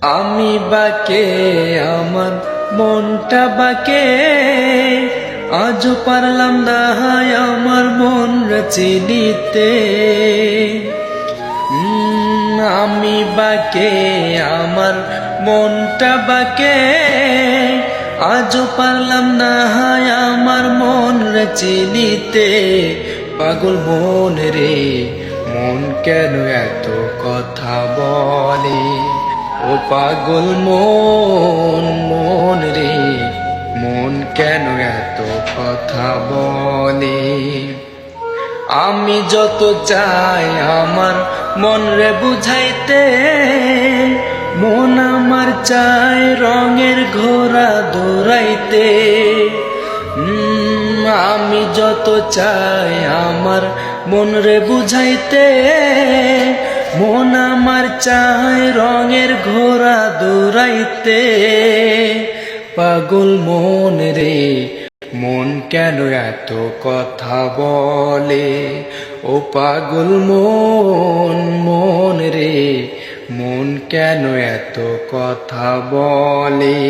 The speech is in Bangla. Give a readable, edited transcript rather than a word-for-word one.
আমি বাকে আমার মনটা বাকে, আজও পারলাম না আমার মন চিনিতে। আমি বাকে আমার মনটা বাকে, আজও পারলাম না আমার মন চিনিতে। পাগল মন রে, মন কেন এত কথা বলে? ও পাগল মন, মন রে, মন কেন এত কথা বলে? আমি যত চাই আমার মন রে বুঝাইতে, মন আমার চায় রঙের ঘোড়া দৌড়াইতে। আমি যত চাই আমার মন রে বুঝাইতে, মন আমার চায় রঙের ঘোড়া দৌড়াইতে। পাগল মন রে, মন কেন এত কথা বলে? ও পাগল মন, মন রে, মন কেন এত কথা বলে?